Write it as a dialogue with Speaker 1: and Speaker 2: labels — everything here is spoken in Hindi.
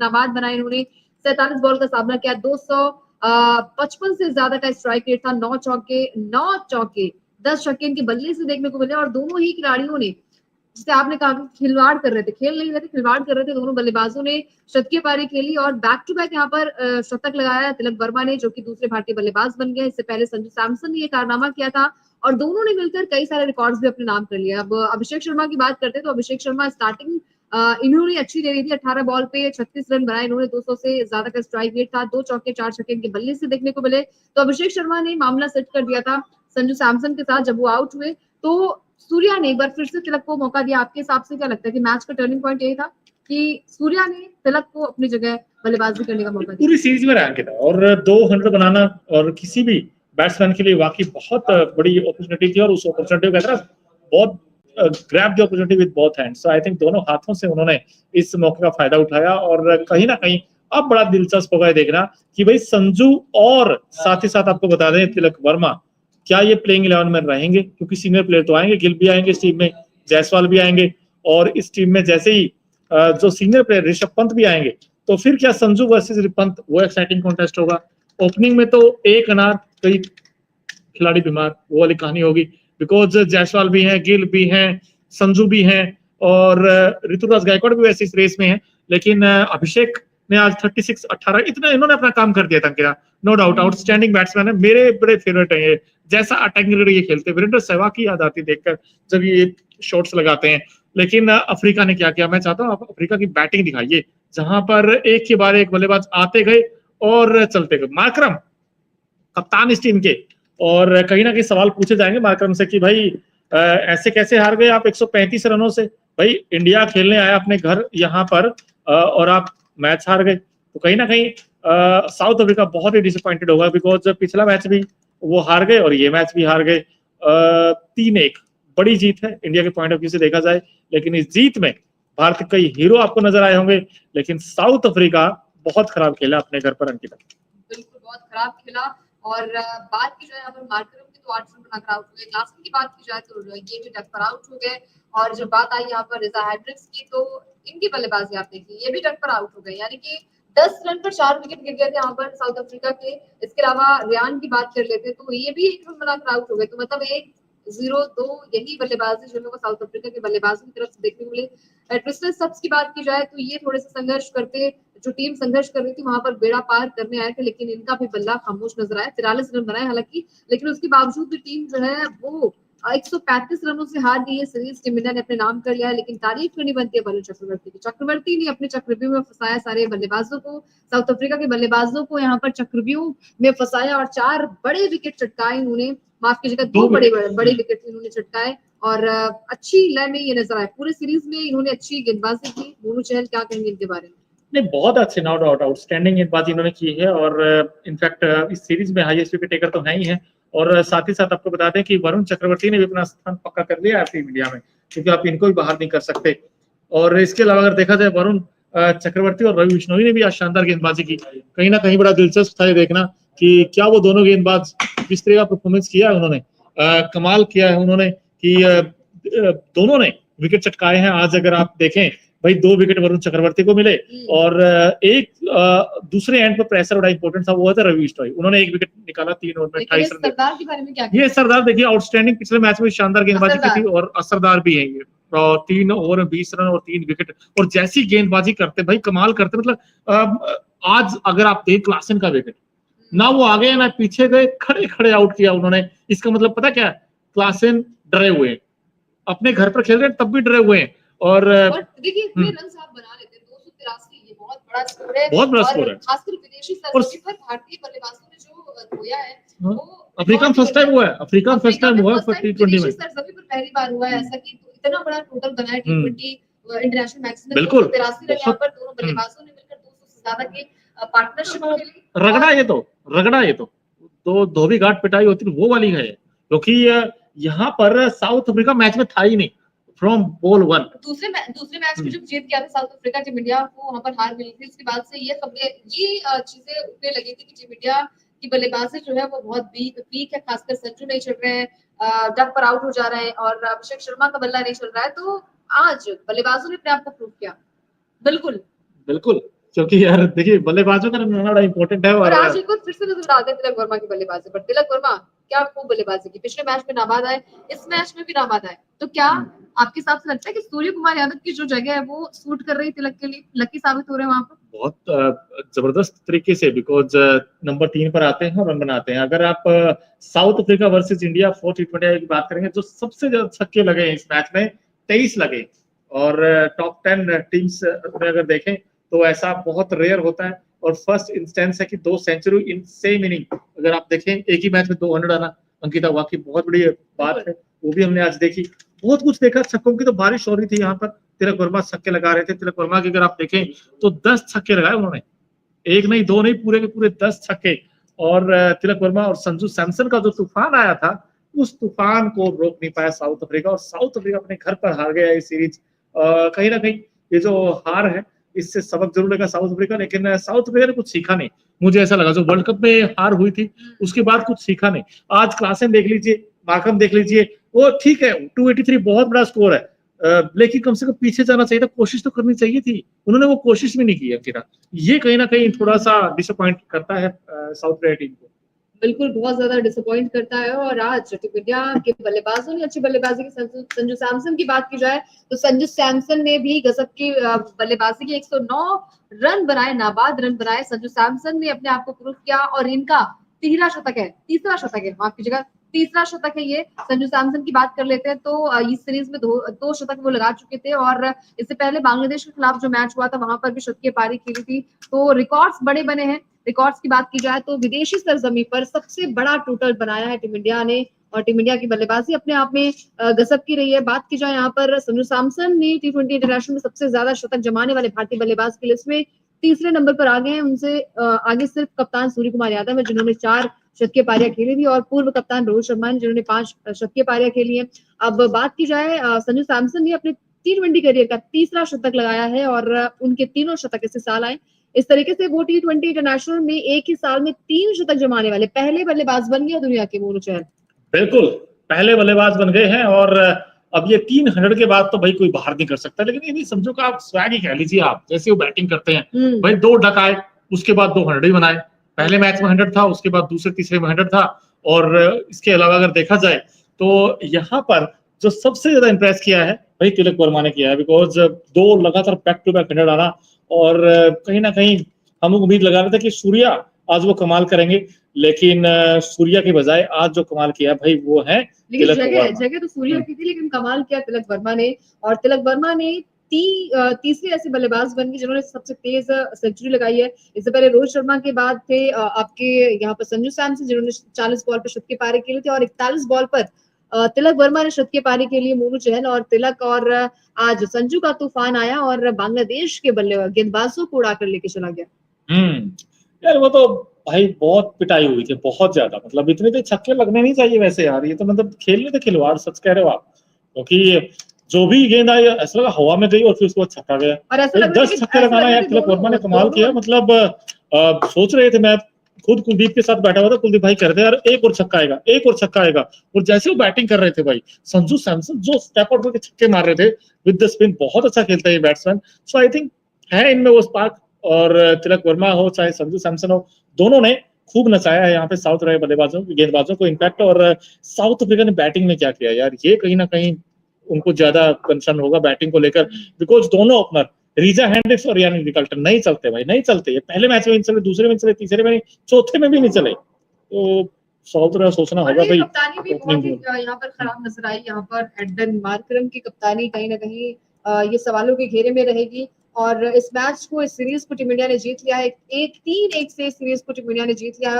Speaker 1: नाबाद बनाए इन्होंने। 47 बॉल का सामना किया, 255 से ज्यादा का स्ट्राइक रेट था, 9 चौके 10 छक्के इनके बल्ले से देखने को मिले। और दोनों ही खिलाड़ियों ने, जिसे आपने कहा खिलवाड़ कर रहे थे, खेल नहीं रहे थे, खिलवाड़ कर रहे थे, दोनों बल्लेबाजों ने शतकीय पारी खेली और बैक टू बैक यहाँ पर शतक लगाया तिलक वर्मा ने, जो कि दूसरे भारतीय बल्लेबाज बन गए। इससे पहले संजू सैमसन ने ये कारनामा किया था और दोनों ने मिलकर कई सारे रिकॉर्ड्स भी अपने नाम कर लिए। अब अभिषेक शर्मा की बात करते हैं तो अभिषेक शर्मा स्टार्टिंग इन्होंने अच्छी दे दी थी, 18 बॉल पे 36 रन बनाए इन्होंने, 200 से ज्यादा का स्ट्राइक रेट था, 2 चौके 4 छक्के इनके बल्ले से देखने को मिले। तो अभिषेक शर्मा ने मामला सेट कर दिया था संजू सैमसन के साथ जब वो आउट हुए। तो सूर्या ने एक बार फिर से तिलक को मौका दिया। आपके हिसाब से क्या लगता है कि मैच का टर्निंग पॉइंट यही था कि सूर्या ने तिलक को अपनी जगह बल्लेबाजी करने का मौका दिया?
Speaker 2: पूरी सीरीज में रहा था और 200 बनाना और किसी भी बैट्समैन के लिए वाकई बहुत बड़ी अपॉर्चुनिटी थी और उस अपॉर्चुनिटी को कहते हैं बहुत grab the opportunity with both hands. So I think दोनों हाथों से उन्होंने इस मौके का फायदा उठाया और कहीं ना कहीं अब बड़ा दिलचस्प होगा देखना कि भाई संजू और साथ ही साथ आपको बता दें तिलक वर्मा क्या ये प्लेइंग 11 में रहेंगे, क्योंकि सीनियर प्लेयर तो आएंगे, गिल भी आएंगे इस टीम में, जायसवाल भी आएंगे और इस टीम में जैसे ही जो सीनियर प्लेयर ऋषभ पंत भी आएंगे तो फिर क्या संजू वर्सेस पंत वो एक्साइटिंग कॉन्टेस्ट होगा। ओपनिंग में तो एक अनार कई खिलाड़ी बीमार वो वाली कहानी होगी, बिकॉज जायसवाल भी हैं, गिल भी हैं, संजू भी हैं और ऋतुराज गायकवाड़ भी वैसे इस रेस में है। लेकिन अभिषेक ने आज 36-18 इतना इन्होंने अपना काम कर दिया था, नो डाउट आउटस्टैंडिंग बैट्समैन है, मेरे बड़े फेवरेट है ये, जैसा अटैकिंग ये खेलते। वीरेंद्र सहवाग की याद आती देखकर जब ये शॉट्स लगाते हैं। लेकिन अफ्रीका ने क्या किया, मैं चाहता हूँ आप अफ्रीका की बैटिंग दिखाइए जहां पर एक के बाद एक बल्लेबाज आते गए और चलते गए। मार्करम कप्तान इस टीम के, और कहीं ना कहीं सवाल पूछे जाएंगे मार्करम से कि भाई ऐसे कैसे हार गए आप 135 रनों से। भाई इंडिया खेलने आया अपने घर यहाँ पर और आप मैच हार गए, तो कहीं ना कहीं साउथ अफ्रीका बहुत ही डिसअपॉइंटेड होगा, बिकॉज पिछला मैच भी वो हार गए और ये मैच भी हार गए। 3-1 बड़ी जीत है इंडिया के पॉइंट ऑफ व्यू से देखा जाए, लेकिन इस जीत में भारत के कई हीरो आपको नजर आए होंगे, लेकिन साउथ अफ्रीका बहुत खराब खेला अपने घर पर। अंकिता
Speaker 1: बिल्कुल बहुत खराब खेला। और बात की जाए यहाँ पर मार्करम की तो 8 रन बनाकर आउट हुए, क्लासन की बात की जाए तो ये भी डक पर आउट हो गए। और जब बात आई यहाँ पर रिजा हेड्रिक्स की तो इनकी बल्लेबाजी आप देखिए, ये भी डक पर आउट हो गए, यानी कि 10 रन पर 4 विकेट गिर गए थे यहाँ पर साउथ अफ्रीका के। इसके अलावा रियान की बात कर लेते तो ये भी 1 रन बनाकर आउट हो गए। तो मतलब 1-0-2 यही बल्लेबाजी जो है साउथ अफ्रीका के बल्लेबाजों की तरफ से देखने को मिले। ट्रिस्टन स्टब्स की बात की जाए तो ये थोड़े से संघर्ष करते, जो टीम संघर्ष कर रही थी वहां पर बेड़ा पार करने आए थे, लेकिन इनका भी बल्ला खामोश नजर आया। 43 रन बनाए हालांकि, लेकिन उसके बावजूद भी टीम जो है वो 135 रनों से हार गई है सीरीज। टीम इंडिया ने अपने नाम कर लिया है, लेकिन तारीफ क्यों नहीं बनती है वरुण चक्रवर्ती की। चक्रवर्ती ने अपने चक्रव्यूह में फंसाया सारे बल्लेबाजों को, साउथ अफ्रीका के बल्लेबाजों को यहाँ पर चक्रव्यूह में फंसाया और 4 बड़े विकेट चटकाए इन्होंने, माफ कीजिएगा 2 बड़े विकेट इन्होंने चटकाए और अच्छी लय में ये नजर आए। पूरे सीरीज में इन्होंने अच्छी गेंदबाजी की। मोनू चहल क्या कहेंगे इनके बारे में?
Speaker 2: नहीं, बहुत अच्छे नो डाउट आउटस्टैंडिंग गेंदबाजी इन्होंने की है और इनफैक्ट इस सीरीज में हाईएस्ट विकेट टेकर तो है ही है। और साथ ही साथ आपको बता दें कि वरुण चक्रवर्ती ने भी अपना स्थान पक्का कर लिया है टीम इंडिया में, क्योंकि आप इनको भी बाहर नहीं कर सकते। और इसके अलावा अगर देखा जाए वरुण चक्रवर्ती और रवि बिश्नोई ने भी आज शानदार गेंदबाजी की। कहीं ना कहीं बड़ा दिलचस्प था ये देखना कि क्या वो दोनों गेंदबाज किस तरह का परफॉर्मेंस किया है उन्होंने, कमाल किया है उन्होंने कि दोनों ने विकेट चटकाए हैं। आज अगर आप देखें भाई 2 विकेट वरुण चक्रवर्ती को मिले और एक दूसरे एंड पर प्रेशर बड़ा इंपॉर्टेंट था, वो था रवि बिश्नोई, उन्होंने 1 विकेट निकाला 3 ओवर में 28 रन।
Speaker 1: सरदार के बारे में क्या?
Speaker 2: ये सरदार देखिए आउटस्टैंडिंग पिछले मैच में शानदार गेंदबाजी की थी और असरदार भी है ये, और 3 ओवर में 20 रन और 3 विकेट, और जैसी गेंदबाजी करते भाई कमाल करते। मतलब आज अगर आप देख क्लासन का विकेट, ना वो आगे ना पीछे गए, खड़े खड़े आउट किया उन्होंने। इसका मतलब पता क्या है, क्लासन डरे हुए हैं, अपने घर पर खेल रहे हैं तब भी डरे हुए हैं। और
Speaker 1: देखिए इतने रन आप बना लेते हैं, 283, ये बहुत बड़ा स्कोर है,
Speaker 2: बहुत बड़ा स्कोर है।
Speaker 1: खासकर विदेशी सरजमीन पर भारतीय बल्लेबाजों ने जो धोया है वो
Speaker 2: अफ्रीका में फर्स्ट टाइम हुआ है, अफ्रीका में फर्स्ट टाइम हुआ है T20 में,
Speaker 1: सरजमीन पर पहली बार हुआ है ऐसा कि इतना बड़ा टोटल बना है T20 इंटरनेशनल मैच में।
Speaker 2: बिल्कुल
Speaker 1: 283 रन यहाँ पर दोनों बल्लेबाजों ने मिलकर 200 से ज्यादा की पार्टनरशिप खेली।
Speaker 2: रगड़ा ये तो धोबी घाट पिटाई होती वो वाली है, क्योंकि यहाँ पर साउथ अफ्रीका मैच में था ही नहीं फ्रॉम बॉल 1।
Speaker 1: दूसरे मैच में जब जीत गया था साउथ अफ्रीका, टीम इंडिया को वहां पर हार मिली थी, उसके बाद से ये चीजें उठने लगी थी कि टीम इंडिया की बल्लेबाजी जो है वो बहुत वीक है, खासकर संजू नहीं चल रहे हैं, डक पर आउट हो जा रहे हैं और अभिषेक शर्मा का बल्ला नहीं चल रहा है। तो आज बल्लेबाजों ने अपने आप को प्रूव किया। बिल्कुल
Speaker 2: क्योंकि यार देखिए बल्लेबाजों का रन बड़ा इंपॉर्टेंट है।
Speaker 1: और
Speaker 2: और
Speaker 1: आज एक बार फिर से नजर आते हैं तिलक वर्मा की बल्लेबाजी पर। तिलक वर्मा क्या खूब बल्लेबाजी की, पिछले मैच में नाबाद आए, इस मैच में भी नाबाद आए, तो क्या आपके हिसाब से लगता है कि सूर्य कुमार यादव की जो जगह है वो सूट कर रही है तिलक के लिए, लकी साबित हो रहे हैं वहां पर?
Speaker 2: बहुत जबरदस्त तरीके से, बिकॉज नंबर 3 पर आते हैं और रन बनाते हैं। अगर आप south Africa versus India 4 T20 की बात करेंगे, जो सबसे ज्यादा छक्के लगे हैं इस मैच में 23 लगे। और टॉप 10 टीम्स में अगर देखें तो ऐसा बहुत रेयर होता है। और फर्स्ट इंस्टेंस है कि 2 सेंचुरी इन सेम इनिंग। अगर आप देखें एक ही मैच में 200 आना अंकिता वाकई बहुत बड़ी बात है, वो भी हमने आज देखी। बहुत कुछ देखा, छक्कों की तो बारिश हो रही थी यहाँ पर। तिलक वर्मा छक्के लगा रहे थे। तिलक वर्मा की अगर आप देखें तो 10 छक्के लगाए उन्होंने, एक नहीं दो नहीं, पूरे के पूरे 10 छक्के। और तिलक वर्मा और संजू सैमसन का जो तूफान आया था, उस तूफान को रोक नहीं पाया साउथ अफ्रीका। और साउथ अफ्रीका अपने घर पर हार गया ये सीरीज। कहीं ना कहीं ये जो हार है, इससे सबक जरूर लेगा साउथ अफ्रीका, लेकिन साउथ अफ्रीका ने कुछ सीखा नहीं। मुझे ऐसा लगा जो वर्ल्ड कप में हार हुई थी उसके बाद कुछ सीखा नहीं। आज क्लासेन देख लीजिए, मार्कम देख लीजिए, वो ठीक है 283 बहुत बड़ा स्कोर है, लेकिन कम से कम पीछे जाना चाहिए था, कोशिश तो करनी चाहिए थी। उन्होंने वो कोशिश भी नहीं की अंकिता। ये कहीं ना कहीं थोड़ा सा डिसअपॉइंट करता है साउथ अफ्रीका टीम को।
Speaker 1: बिल्कुल बहुत ज्यादा डिसअपॉइंट करता है। और आज टीम इंडिया के बल्लेबाजों ने अच्छी बल्लेबाजी की। संजू सैमसन की बात की जाए तो संजू सैमसन ने भी गजब की बल्लेबाजी की, 109 रन बनाए, नाबाद रन बनाए। संजू सैमसन ने अपने आप को प्रूव किया और इनका तीसरा शतक है, माफ कीजिएगा, तीसरा शतक है ये। संजू सैमसन की बात कर लेते हैं तो इस सीरीज में दो शतक वो लगा चुके थे। और इससे पहले बांग्लादेश के खिलाफ जो मैच हुआ था वहां पर भी शतकीय पारी खेली थी। तो रिकॉर्ड्स बड़े बने हैं। रिकॉर्ड्स की बात की जाए तो विदेशी सरजमी पर सबसे बड़ा टोटल बनाया है टीम इंडिया ने। और टीम इंडिया की बल्लेबाजी अपने आप में गजब की रही है। बात की जाए यहाँ पर संजू सैमसन ने T20 इंटरनेशनल में सबसे ज्यादा शतक जमाने वाले भारतीय बल्लेबाज की लिस्ट में तीसरे नंबर पर आ गए हैं। उनसे आगे सिर्फ कप्तान सूर्य कुमार यादव है जिन्होंने 4 शतकीय पारियां खेली थी, और पूर्व कप्तान रोहित शर्मा ने जिन्होंने 5 शतकीय पारियां खेली हैं। अब बात की जाए संजू सैमसन ने अपने T20 करियर का तीसरा शतक लगाया है और उनके तीनों शतक इसी साल आए। इस तरीके से वो T20 इंटरनेशनल में एक ही साल में 3 शतक जमाने वाले पहले बल्लेबाज बन गए दुनिया के, मोनू चहल।
Speaker 2: बिल्कुल पहले बल्लेबाज बन गए हैं। और अब ये 300 के बाद तो भाई कोई बाहर नहीं कर सकता। लेकिन ये नहीं समझो कि आप स्वैग ही कह लीजिए, आप जैसे वो बैटिंग करते हैं भाई, 2 ढकाए उसके बाद 200 ही बनाए। पहले मैच में 100 था, उसके बाद दूसरे तीसरे में 100 था। और इसके अलावा अगर देखा जाए तो यहाँ पर जो सबसे ज्यादा इंप्रेस किया है भाई तिलक वर्मा ने किया है, बिकॉज 2 लगातार बैक टू बैक 100 आना। और कहीं ना कहीं हम लोग उम्मीद लगा रहे थे कि सूर्या आज वो कमाल करेंगे, लेकिन सूर्या के बजाय आज जो कमाल किया भाई वो है
Speaker 1: लेकिन
Speaker 2: तिलक वर्मा।
Speaker 1: जगह तो सूर्या की थी, लेकिन कमाल किया तिलक वर्मा ने। और तिलक वर्मा ने तीसरे ऐसे बल्लेबाज बन गए जिन्होंने सबसे तेज सेंचुरी लगाई है। इससे पहले रोहित शर्मा के बाद थे आपके यहाँ पर संजू सैमसन जिन्होंने 40 बॉल पर शतकीय पारी खेली थी, और 41 बॉल पर तिलक वर्मा ने शतकीय पारी के लिए। मोनू चहल और तिलक और आज संजू का तूफान आया और बांग्लादेश के गेंदबाजों को उड़ाकर लेके चला गया।
Speaker 2: यार वो तो भाई बहुत पिटाई हुई थी, बहुत ज्यादा। मतलब इतने तो छक्के लगने नहीं चाहिए वैसे यार, ये तो मतलब खेलने थे खिलवाड़, सच कह रहे हो आप। क्योंकि जो भी गेंद आई ऐसा लगा हवा में गई और फिर उसके बाद छक्का गया।
Speaker 1: और ऐसा लग
Speaker 2: 10 छक्के लगाना यार तिलक वर्मा ने कमाल किया। मतलब सोच रहे थे, मैं खुद कुलदीप के साथ बैठा हुआ था, कुलदीप भाई कह रहे थे यार एक और छक्का आएगा, एक और छक्का आएगा। और जैसे वो बैटिंग कर रहे थे भाई, संजू सैमसन जो स्टेप आउट होकर छक्के मार रहे थे विद द स्पिन, बहुत अच्छा खेलता है ये बैट्समैन। सो आई थिंक है इनमें वो स्पार्क। और तिलक वर्मा हो चाहे संजू सैमसन हो, दोनों ने खूब नचाया है यहाँ पे साउथ अफ्रीका बल्लेबाजों गेंदबाजों को इम्पैक्ट। और साउथ अफ्रीका ने बैटिंग में क्या किया यार, ये कहीं ना कहीं उनको ज्यादा कंसर्न होगा बैटिंग को लेकर, बिकॉज दोनों ओपनर रीजा हेंड्रिक्स और यानी रिकल्टन नहीं चलते भाई, नहीं चलते। ये पहले मैच में नहीं चले, दूसरे में चले, तीसरे में नहीं, चौथे में भी नहीं चले। तो साउथ अफ्रीका सोचना होगा भाई।
Speaker 1: कप्तानी भी बहुत ही यहाँ पर खराब नजर आई। यहाँ पर एडन मार्करम की कप्तानी कहीं ना कहीं ये सवालों के घेरे में रहेगी। और इस मैच को, इस सीरीज को टीम इंडिया ने जीत लिया है। 3-1 से सीरीज को टीम इंडिया ने जीत लिया है।